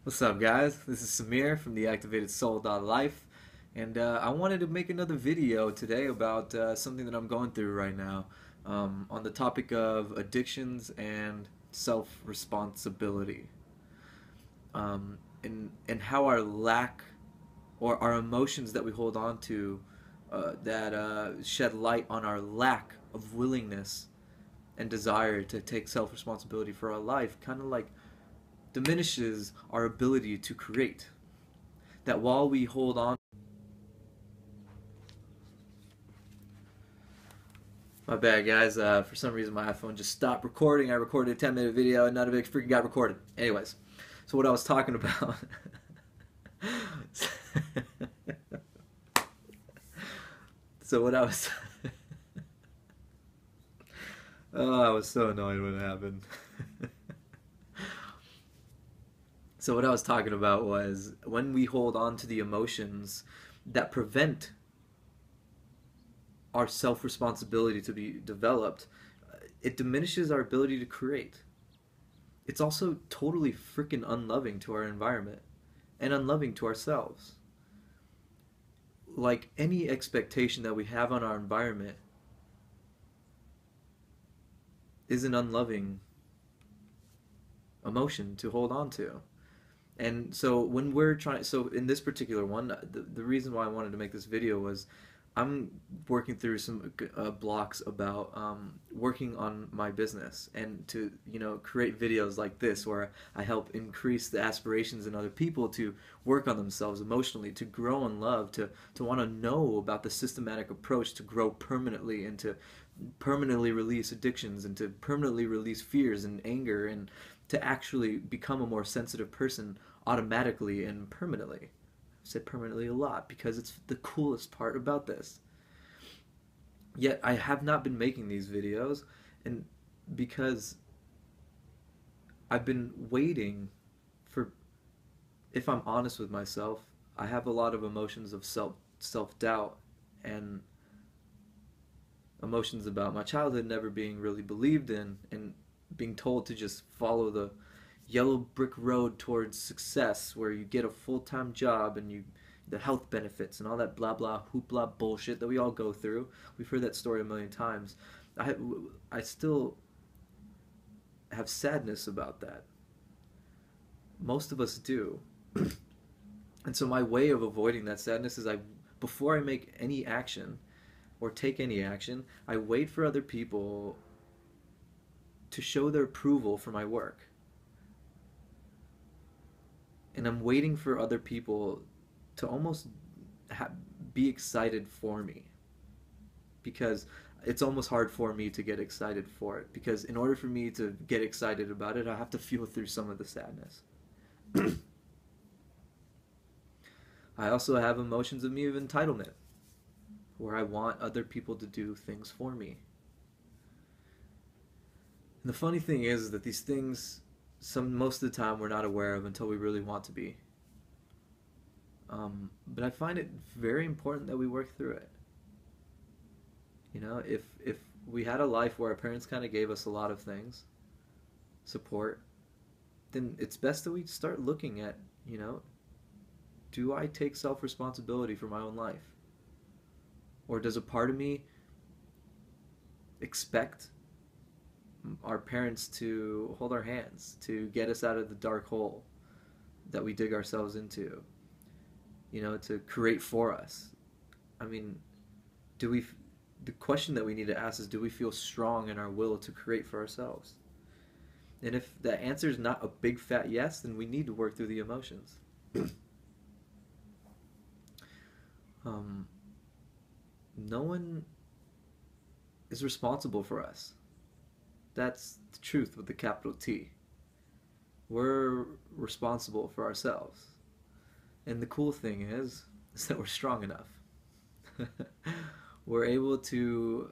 What's up, guys? This is Samir from the Activated Soul Life, and I wanted to make another video today about something that I'm going through right now on the topic of addictions and self-responsibility, and how our lack or our emotions that we hold on to that shed light on our lack of willingness and desire to take self-responsibility for our life kind of like diminishes our ability to create. That while we hold on, my bad guys, for some reason my iPhone just stopped recording. I recorded a 10-minute video and none of it freaking got recorded. Anyways, so what I was talking about. so what I was. Oh, I was so annoyed when it happened. So what I was talking about was when we hold on to the emotions that prevent our self-responsibility to be developed, it diminishes our ability to create. It's also totally freaking unloving to our environment and unloving to ourselves. Like any expectation that we have on our environment is an unloving emotion to hold on to. And so when we're trying, so in this particular one, the reason why I wanted to make this video was I'm working through some blocks about working on my business and to, create videos like this where I help increase the aspirations in other people to work on themselves emotionally, to grow in love, to want to know about the systematic approach to grow permanently and to permanently release addictions and to permanently release fears and anger and to actually become a more sensitive person automatically and permanently. I've said permanently a lot because it's the coolest part about this. Yet I have not been making these videos, and because I've been waiting for, if I'm honest with myself, I have a lot of emotions of self-doubt and emotions about my childhood never being really believed in and being told to just follow the yellow brick road towards success where you get a full-time job and you the health benefits and all that blah blah hoopla bullshit that we all go through. We've heard that story a million times. I still have sadness about that. Most of us do. And so my way of avoiding that sadness is before I make any action or take any action, I wait for other people to show their approval for my work. And I'm waiting for other people to almost be excited for me. Because it's almost hard for me to get excited for it. Because in order for me to get excited about it, I have to feel through some of the sadness. I also have emotions of me of entitlement, where I want other people to do things for me. And the funny thing is that these things, most of the time, we're not aware of until we really want to be. But I find it very important that we work through it. If we had a life where our parents kind of gave us a lot of things, support, then it's best that we start looking at, do I take self-responsibility for my own life? Or does a part of me expect our parents to hold our hands, to get us out of the dark hole that we dig ourselves into, to create for us? I mean, the question that we need to ask is, do we feel strong in our will to create for ourselves? And if the answer is not a big fat yes, then we need to work through the emotions. No one is responsible for us. That's the truth with the capital T. We're responsible for ourselves. And the cool thing is that we're strong enough. We're able to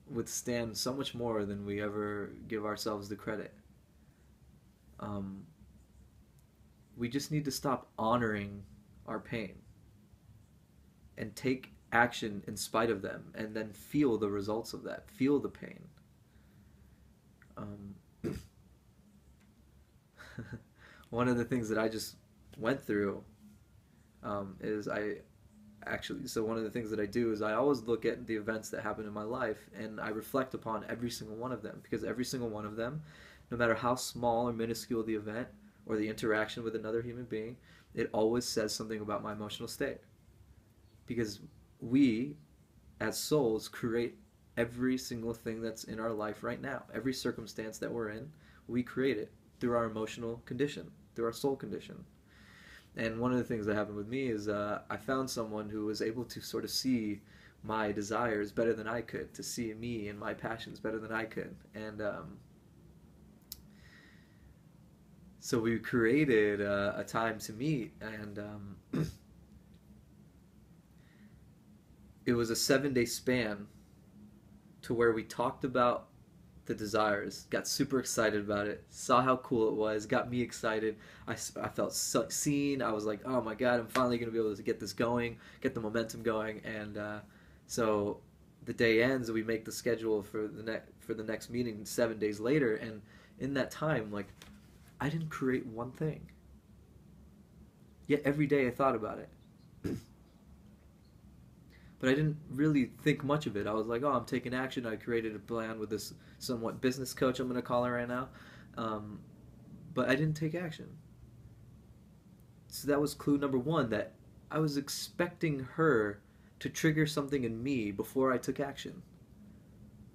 withstand so much more than we ever give ourselves the credit. We just need to stop honoring our pain and take action in spite of them and then feel the results of that, feel the pain. one of the things that I just went through is I actually, so one of the things that I do is I always look at the events that happen in my life and I reflect upon every single one of them, because every single one of them, no matter how small or minuscule the event or the interaction with another human being, it always says something about my emotional state. Because we, as souls, create every single thing that's in our life right now. Every circumstance that we're in, we create it through our emotional condition, through our soul condition. And one of the things that happened with me is I found someone who was able to sort of see my desires better than I could, to see me and my passions better than I could. And so we created a time to meet, and it was a 7 day span to where we talked about the desires, got super excited about it, saw how cool it was, got me excited. I felt seen. I was like, oh my God, I'm finally going to be able to get this going, get the momentum going. And so the day ends, we make the schedule for the next meeting 7 days later. And in that time, like, I didn't create one thing. Yet every day I thought about it. But I didn't really think much of it. I was like, oh, I'm taking action. I created a plan with this somewhat business coach, I'm going to call her right now. But I didn't take action. So that was clue number one, that I was expecting her to trigger something in me before I took action.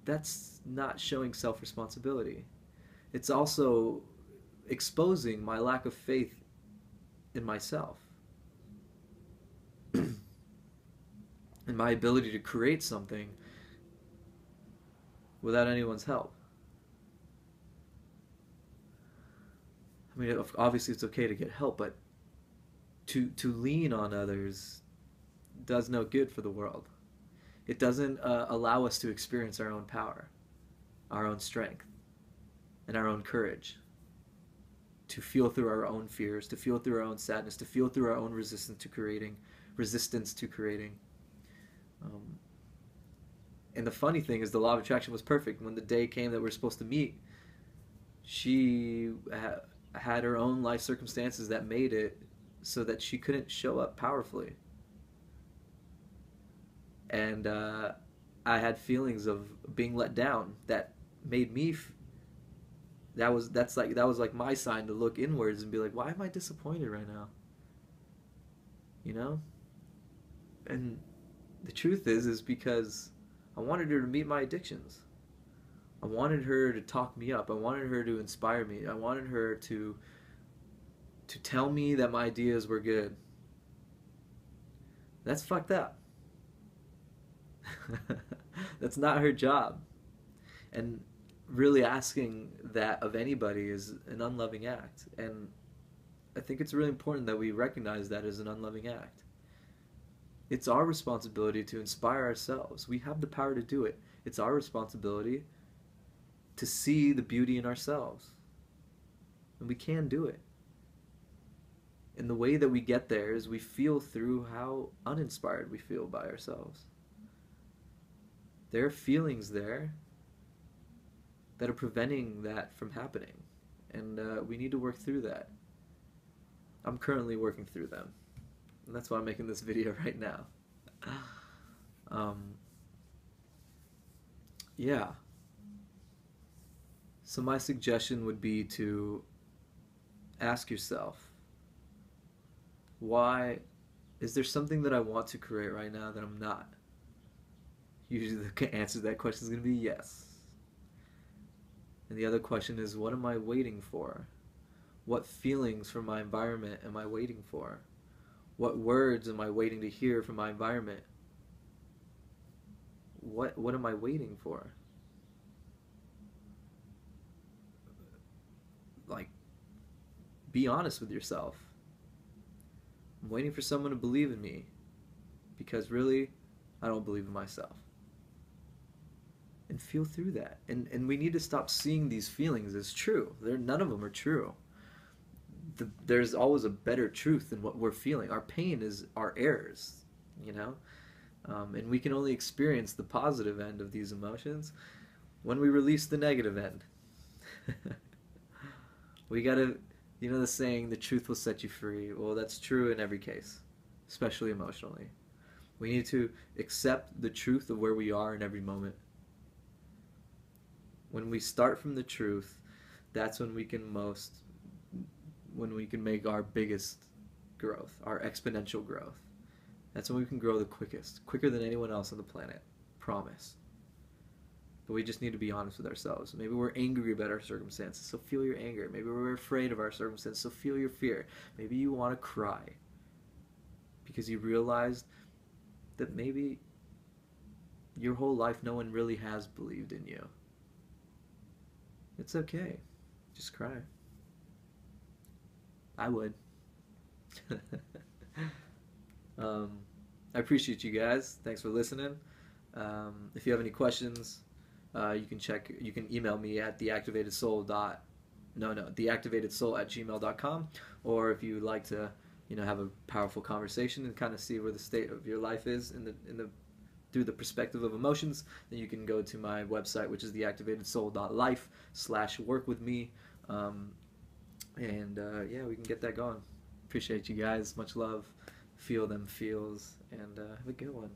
That's not showing self-responsibility. It's also exposing my lack of faith in myself. And my ability to create something without anyone's help. I mean, obviously it's okay to get help, but to lean on others does no good for the world. It doesn't allow us to experience our own power, our own strength, and our own courage. To feel through our own fears, to feel through our own sadness, to feel through our own resistance to creating. And the funny thing is, the law of attraction was perfect. When the day came that we were supposed to meet, she had her own life circumstances that made it so that she couldn't show up powerfully. And I had feelings of being let down that made me that was like my sign to look inwards and be like, why am I disappointed right now? You know? And the truth is because I wanted her to meet my addictions. I wanted her to talk me up. I wanted her to inspire me. I wanted her to tell me that my ideas were good. That's fucked up. That's not her job. And really asking that of anybody is an unloving act. And I think it's really important that we recognize that as an unloving act. It's our responsibility to inspire ourselves. We have the power to do it. It's our responsibility to see the beauty in ourselves. And we can do it. And the way that we get there is we feel through how uninspired we feel by ourselves. There are feelings there that are preventing that from happening. And we need to work through that. I'm currently working through them. And that's why I'm making this video right now. Yeah. So my suggestion would be to ask yourself, why is there something that I want to create right now that I'm not? Usually the answer to that question is going to be yes. And the other question is, what am I waiting for? What feelings from my environment am I waiting for? What words am I waiting to hear from my environment? What am I waiting for? Like, be honest with yourself. I'm waiting for someone to believe in me, because really, I don't believe in myself. And feel through that. And we need to stop seeing these feelings as true. None of them are true. There's always a better truth than what we're feeling. Our pain is our errors, you know? And we can only experience the positive end of these emotions when we release the negative end. We gotta You know the saying, the truth will set you free. Well, that's true in every case, especially emotionally. We need to accept the truth of where we are in every moment. When we start from the truth, that's when we can make our biggest growth, our exponential growth. That's when we can grow the quickest, quicker than anyone else on the planet. Promise. But we just need to be honest with ourselves. Maybe we're angry about our circumstances, so feel your anger. Maybe we're afraid of our circumstances, so feel your fear. Maybe you want to cry because you realized that maybe your whole life no one really has believed in you. It's okay. Just cry. I would. I appreciate you guys. Thanks for listening. If you have any questions, you can email me at theactivatedsoul@gmail.com, or if you'd like to, have a powerful conversation and kind of see where the state of your life is through the perspective of emotions, then you can go to my website, which is theactivatedsoul.life/work with me. Yeah, we can get that going. Appreciate you guys. Much love. Feel them feels, and have a good one.